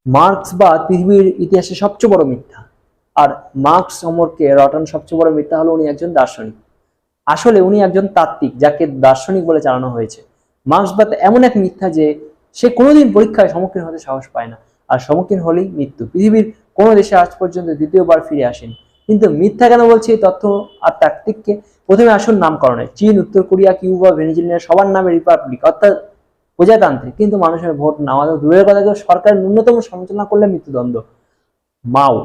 মার্ক্সবাদ পৃথিবীর ইতিহাসে সবচেয়ে বড় মিথ্যা। আর মার্ক্স সম্পর্কে রটান সবচেয়ে বড় মিথ্যা হলো উনি একজন দার্শনিক। আসলে উনি একজন তাত্ত্বিক, যাকে দার্শনিক বলে চালানো হয়েছে। মার্ক্সবাদ এমন এক মিথ্যা যে সে কোনোদিন পরীক্ষায় সম্মুখীন হতে সাহস পায় না, আর সম্মুখীন হলেই মৃত্যু। পৃথিবীর কোনো দেশে আজ পর্যন্ত দ্বিতীয়বার ফিরে আসেনি। কিন্তু মিথ্যা কেন বলছি এই তথ্য আর তাত্ত্বিককে? প্রথমে আসুন নামকরণে। চীন, উত্তর কোরিয়া, কিউবা, ভেনেজুয়েলা সবার নামে রিপাবলিক, অর্থাৎ প্রজাতান্ত্রিক, কিন্তু মানুষের ভোট নেওয়া দূরের কথা, কেউ সরকারের ন্যূনতম সমালোচনা করলে মৃত্যুদণ্ড। মাও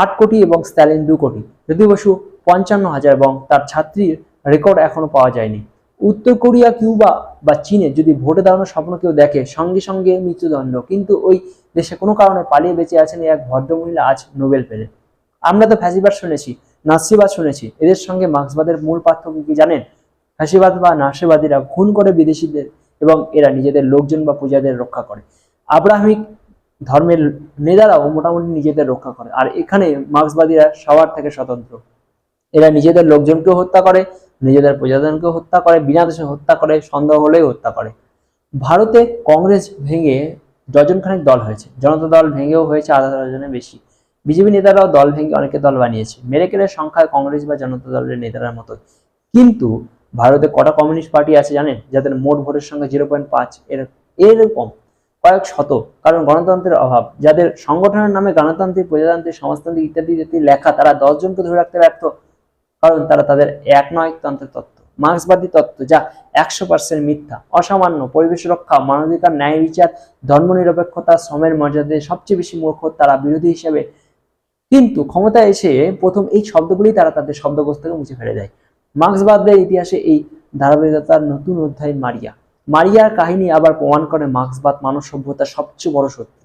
8 কোটি এবং স্ট্যালিন 2 কোটি, জ্যোতি বসু 55,000 এবং তার ছাত্রীর রেকর্ড এখনো পাওয়া যায়নি। উত্তর কোরিয়া, কিউবা বা চীনে যদি ভোটে দাঁড়ানোর স্বপ্ন কেউ দেখে, সঙ্গে সঙ্গে মৃত্যুদণ্ড। কিন্তু ওই দেশে কোনো কারণে পালিয়ে বেঁচে আছেন এক ভদ্রমহিলা, আজ নোবেল পেলেন। আমরা তো ফ্যাসিবাদ শুনেছি, নাৎসিবাদ শুনেছি, এদের সঙ্গে মার্ক্সবাদের মূল পার্থক্য কি জানেন? ফ্যাসিবাদ বা নাৎসিবাদীরা খুন করে বিদেশিদের এবং এরা নিজেদের লোকজন বা প্রজাদের রক্ষা করে। আব্রাহামিক ধর্মের নেতারাও মোটামুটি নিজেদের রক্ষা করে, আর এখানে মার্ক্সবাদীরা সবার থেকে স্বতন্ত্র। এরা নিজেদের লোকজনকেও হত্যা করে, নিজেদের প্রজাজনকেও হত্যা করে, বিনা দোষে হত্যা করে, সন্দেহ হলেই হত্যা করে। ভারতে কংগ্রেস ভেঙে ডজনখানেক দল হয়েছে, জনতা দল ভেঙেও হয়েছে আধা ডজনের বেশি। বিজেপি নেতারাও দল ভেঙে অনেকে দল বানিয়েছে, মেরে কেটে সংখ্যায় কংগ্রেস বা জনতা দলের নেতারা মতো। কিন্তু ভারতে কটা কমিউনিস্ট পার্টি আছে জানেন, যাদের মোট ভোটের সংখ্যা 0.5, এরকম কয়েক শত। কারণ গণতন্ত্রের অভাব। যাদের সংগঠনের নামে গণতান্ত্রিক, প্রজাতান্ত্রিক, সমাজতান্ত্রিক ইত্যাদি ইত্যাদি লেখা, তারা 10 জনকে ধরে রাখতে ব্যর্থ, কারণ তারা তাদের একনায়কতন্ত্রের তত্ত্ব, মার্ক্সবাদী তত্ত্ব, যা 100% মিথ্যা। অসামান্য, পরিবেশ রক্ষা, মানবাধিকার, ন্যায় বিচার, ধর্মনিরপেক্ষতা, শ্রমের মর্যাদা সবচেয়ে বেশি মূর্খ তারা বিরোধী হিসেবে। কিন্তু ক্ষমতায় এসে প্রথম এই শব্দগুলি তারা তাদের শব্দকোষ থেকে মুছে ফেলে দেয়। মার্ক্সবাদের ইতিহাসে এই ধারাবাহিকতার নতুন অধ্যায় মারিয়া। মারিয়ার কাহিনী আবার প্রমাণ করে মার্ক্সবাদ মানব সভ্যতার সবচেয়ে বড় সত্য।